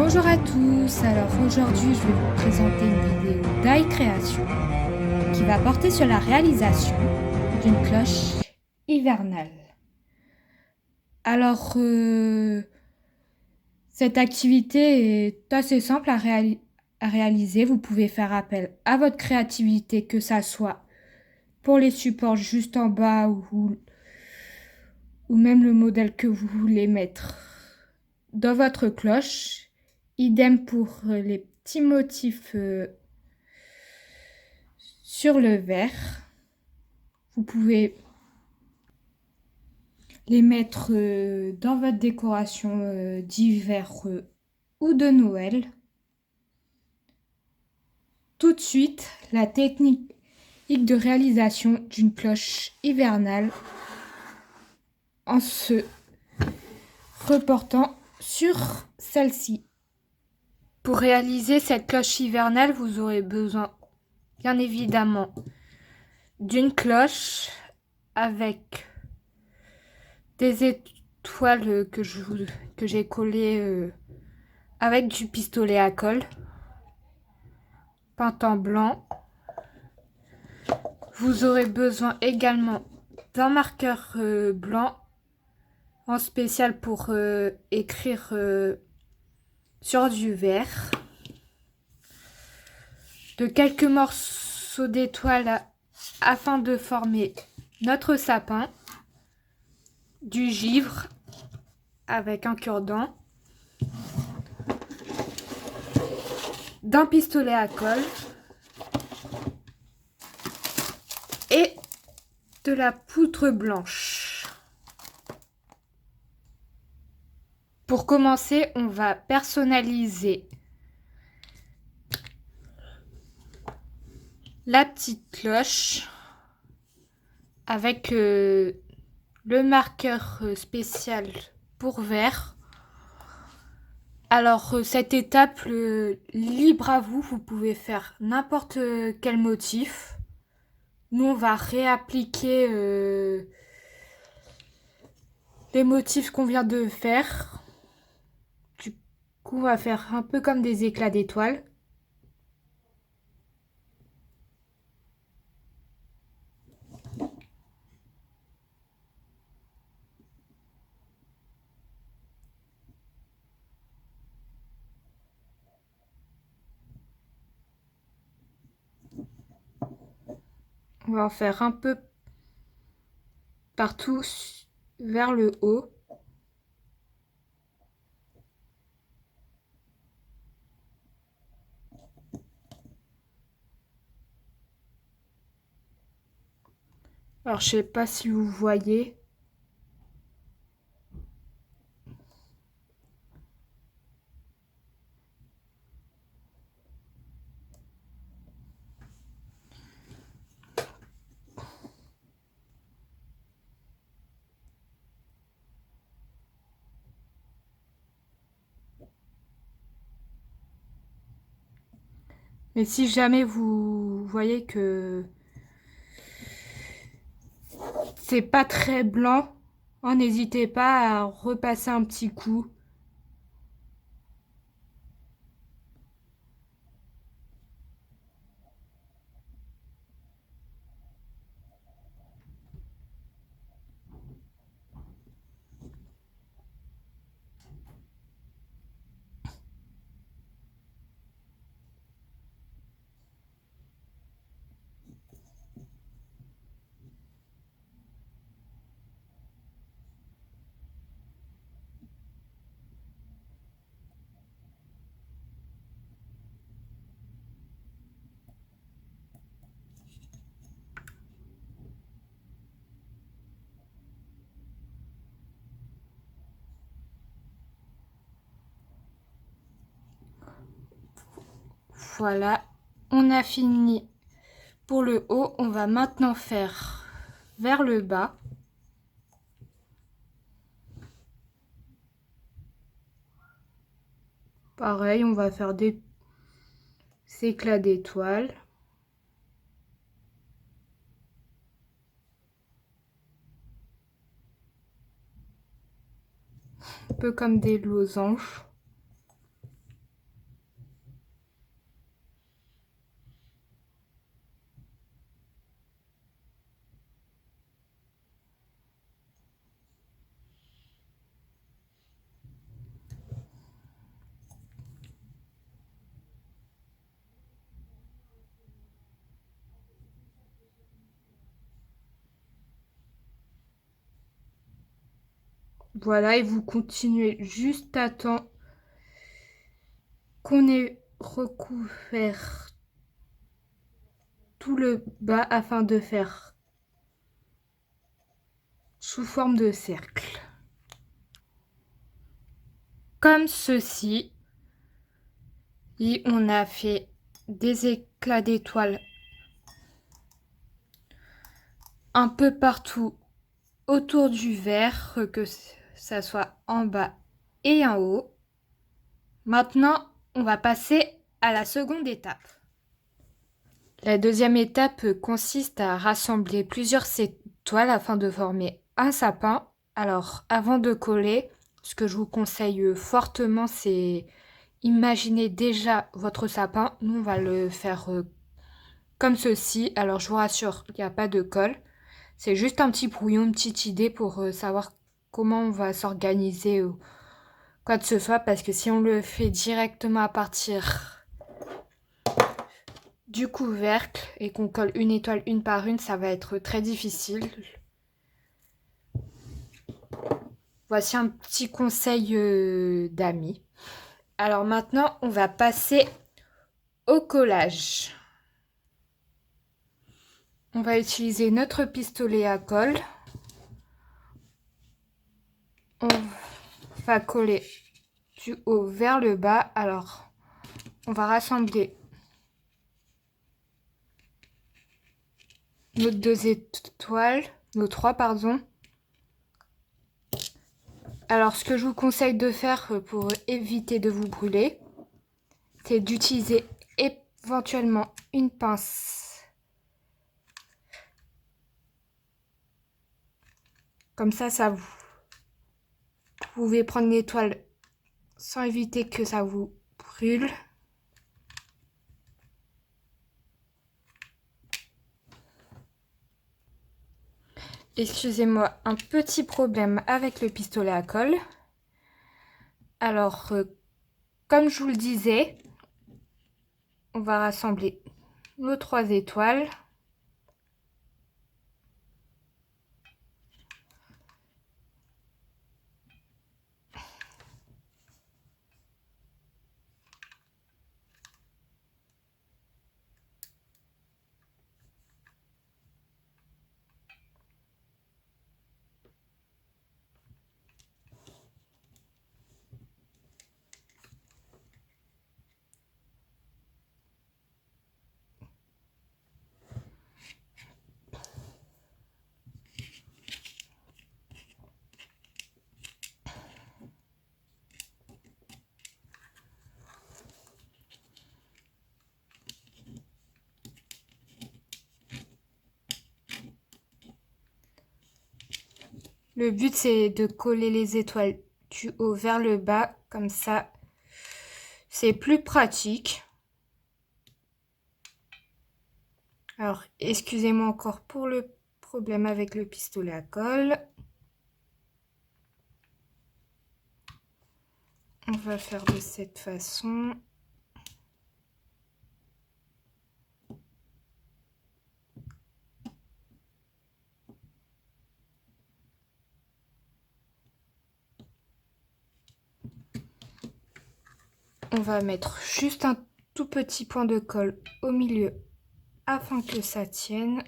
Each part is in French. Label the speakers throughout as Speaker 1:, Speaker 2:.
Speaker 1: Bonjour à tous, alors aujourd'hui je vais vous présenter une vidéo d'iCréation qui va porter sur la réalisation d'une cloche hivernale. Alors cette activité est assez simple à réaliser, vous pouvez faire appel à votre créativité, que ça soit pour les supports juste en bas ou même le modèle que vous voulez mettre dans votre cloche. Idem pour les petits motifs sur le verre. Vous pouvez les mettre dans votre décoration d'hiver ou de Noël. Tout de suite, la technique de réalisation d'une cloche hivernale en se reportant sur celle-ci. Pour réaliser cette cloche hivernale, vous aurez besoin, bien évidemment, d'une cloche avec des étoiles que j'ai collées avec du pistolet à colle peint en blanc. Vous aurez besoin également d'un marqueur blanc en spécial pour écrire sur du verre, de quelques morceaux d'étoiles afin de former notre sapin, du givre avec un cure-dent, d'un pistolet à colle et de la poudre blanche. Pour commencer, on va personnaliser la petite cloche avec le marqueur spécial pour verre. Alors cette étape, libre à vous, vous pouvez faire n'importe quel motif. Nous on va réappliquer les motifs qu'on vient de faire. Du coup on va faire un peu comme des éclats d'étoiles. On va en faire un peu partout vers le haut. Alors je sais pas si vous voyez. Mais si jamais vous voyez que c'est pas très blanc, n'hésitez pas à repasser un petit coup. Voilà, on a fini pour le haut. On va maintenant faire vers le bas. Pareil, on va faire des éclats d'étoiles. Un peu comme des losanges. Voilà, et vous continuez juste à temps qu'on ait recouvert tout le bas afin de faire sous forme de cercle. Comme ceci, et on a fait des éclats d'étoiles un peu partout autour du verre, que ça soit en bas et en haut. Maintenant, on va passer à la seconde étape. La deuxième étape consiste à rassembler plusieurs étoiles afin de former un sapin. Alors, avant de coller, ce que je vous conseille fortement, c'est imaginer déjà votre sapin. Nous, on va le faire comme ceci. Alors, je vous rassure, il n'y a pas de colle. C'est juste un petit brouillon, une petite idée pour savoir comment on va s'organiser ou quoi que ce soit. Parce que si on le fait directement à partir du couvercle et qu'on colle une étoile une par une, ça va être très difficile. Voici un petit conseil d'amis. Alors maintenant, on va passer au collage. On va utiliser notre pistolet à colle. On va coller du haut vers le bas. Alors, on va rassembler nos deux étoiles, nos trois, pardon. Alors, ce que je vous conseille de faire pour éviter de vous brûler, c'est d'utiliser éventuellement une pince. Comme ça vous pouvez prendre une étoile sans éviter que ça vous brûle. Excusez-moi, un petit problème avec le pistolet à colle. Alors, comme je vous le disais, on va rassembler nos trois étoiles. Le but, c'est de coller les étoiles du haut vers le bas, comme ça, c'est plus pratique. Alors, excusez-moi encore pour le problème avec le pistolet à colle. On va faire de cette façon. On va mettre juste un tout petit point de colle au milieu afin que ça tienne.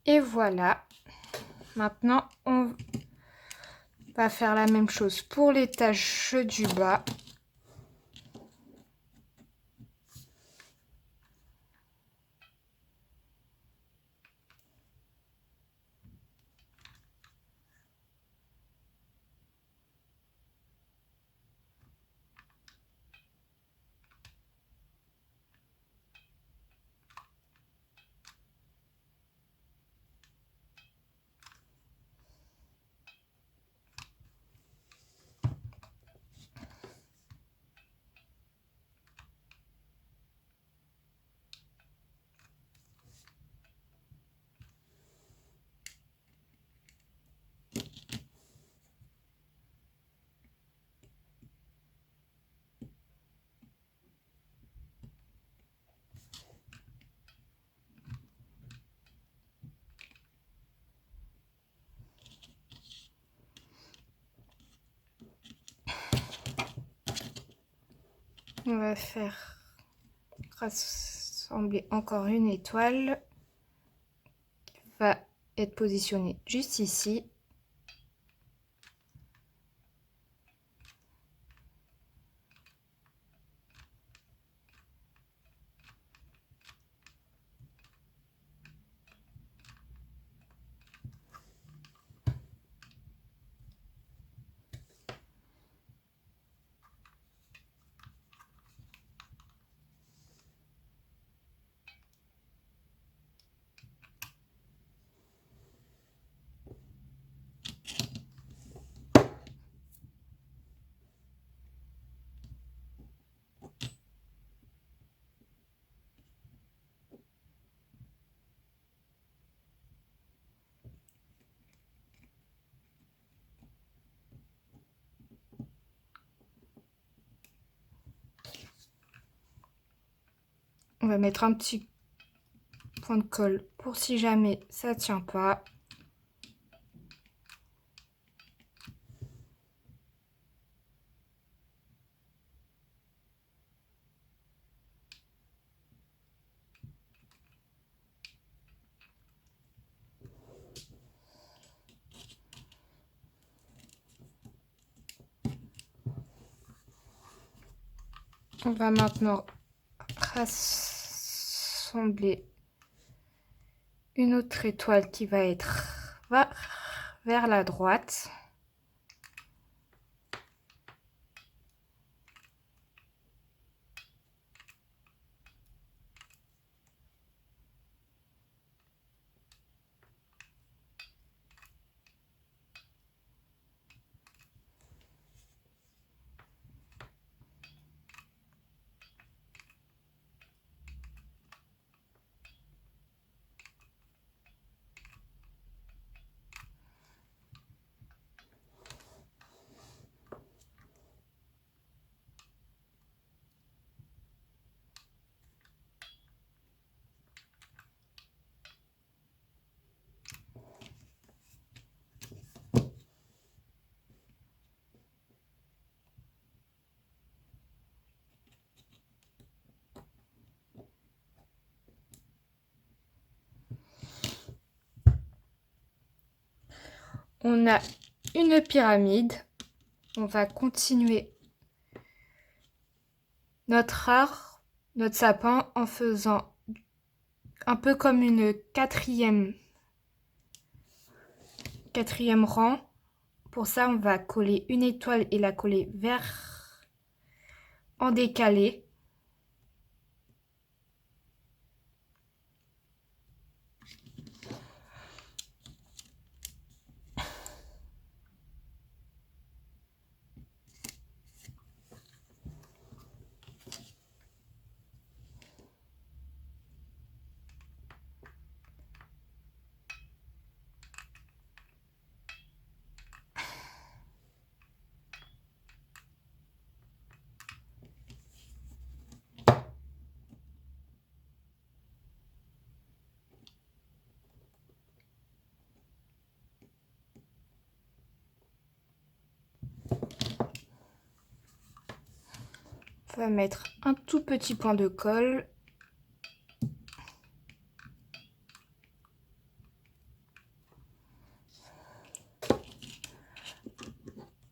Speaker 1: Et voilà. Maintenant, on va faire la même chose pour l'étage du bas. On va faire rassembler encore une étoile qui va être positionnée juste ici. On va mettre un petit point de colle pour si jamais ça tient pas. On va maintenant rassembler une autre étoile qui va être vers la droite. On a une pyramide. On va continuer notre arbre, notre sapin, en faisant un peu comme une quatrième rang. Pour ça, on va coller une étoile et la coller vers en décalé. On va mettre un tout petit point de colle.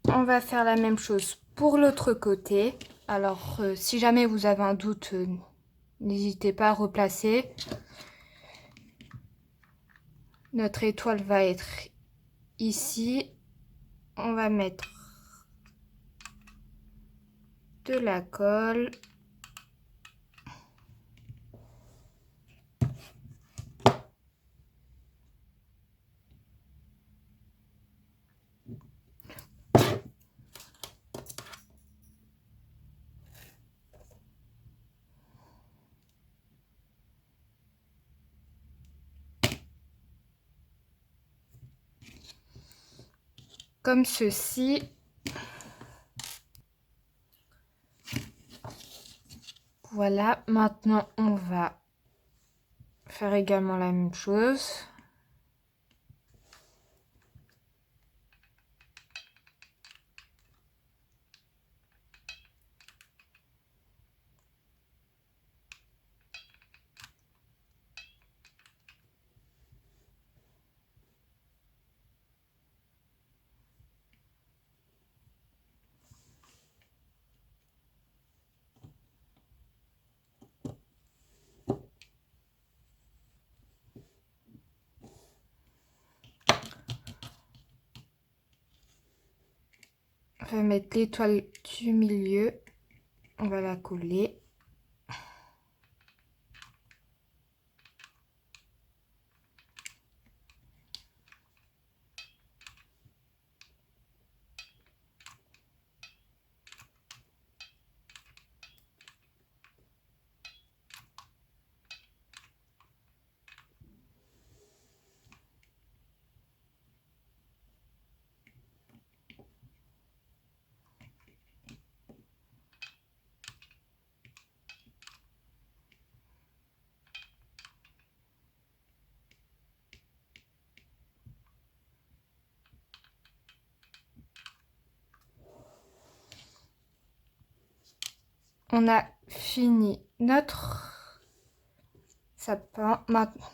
Speaker 1: On va faire la même chose pour l'autre côté. Alors, si jamais vous avez un doute, n'hésitez pas à replacer. Notre étoile va être ici. On va mettre de la colle. Comme ceci. Voilà, maintenant on va faire également la même chose. On va mettre l'étoile du milieu. On va la coller. On a fini notre sapin. Maintenant,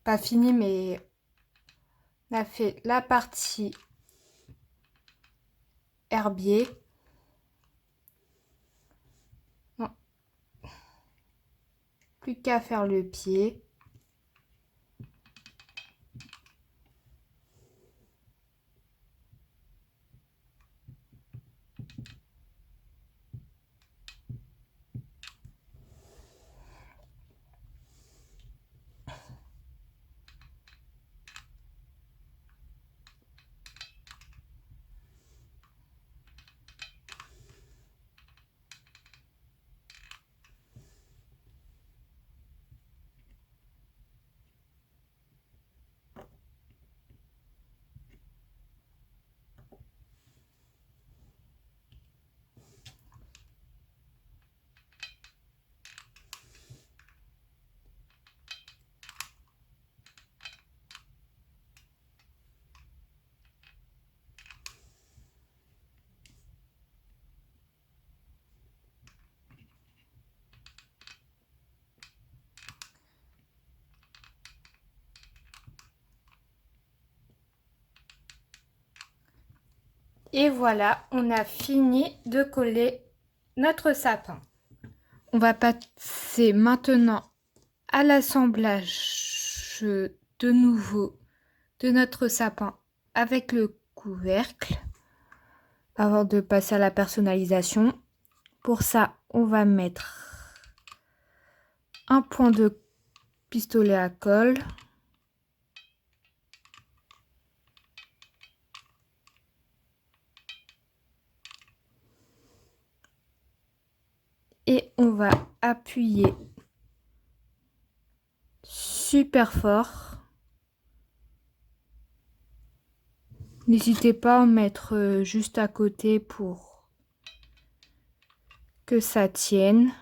Speaker 1: pas fini, mais on a fait la partie herbier. Non. Plus qu'à faire le pied. Et voilà, on a fini de coller notre sapin. On va passer maintenant à l'assemblage de nouveau de notre sapin avec le couvercle avant de passer à la personnalisation. Pour ça, on va mettre un point de pistolet à colle. Et on va appuyer super fort. N'hésitez pas à en mettre juste à côté pour que ça tienne.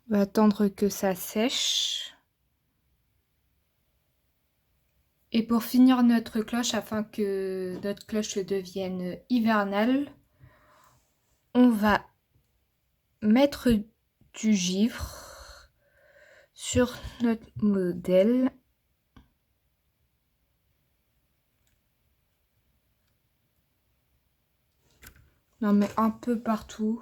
Speaker 1: On va attendre que ça sèche. Et pour finir notre cloche, afin que notre cloche devienne hivernale, on va mettre du givre sur notre modèle. On en met un peu partout.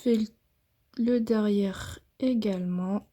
Speaker 1: fais le derrière également.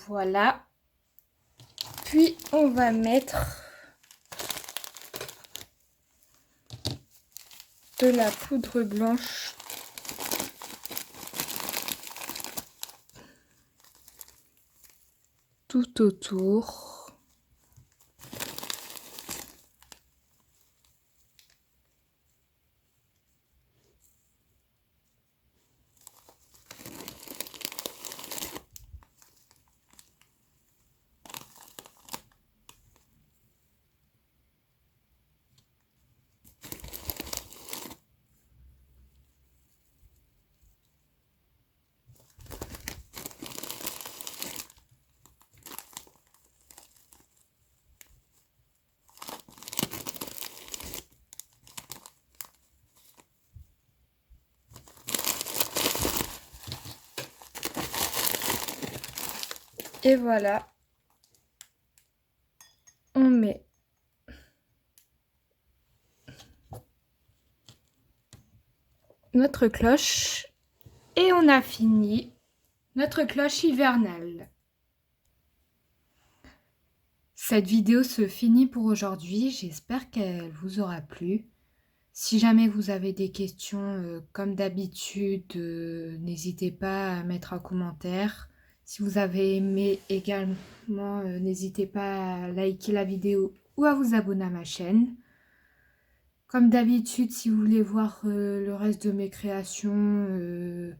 Speaker 1: Voilà. Puis on va mettre de la poudre blanche tout autour. Et voilà, on met notre cloche et on a fini notre cloche hivernale. Cette vidéo se finit pour aujourd'hui, j'espère qu'elle vous aura plu. Si jamais vous avez des questions, comme d'habitude, n'hésitez pas à mettre un commentaire. Si vous avez aimé également, n'hésitez pas à liker la vidéo ou à vous abonner à ma chaîne. Comme d'habitude, si vous voulez voir le reste de mes créations,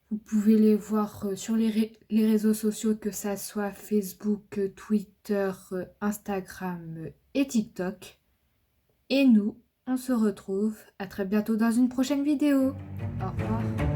Speaker 1: vous pouvez les voir sur les réseaux sociaux, que ça soit Facebook, Twitter, Instagram et TikTok. Et nous, on se retrouve à très bientôt dans une prochaine vidéo. Au revoir.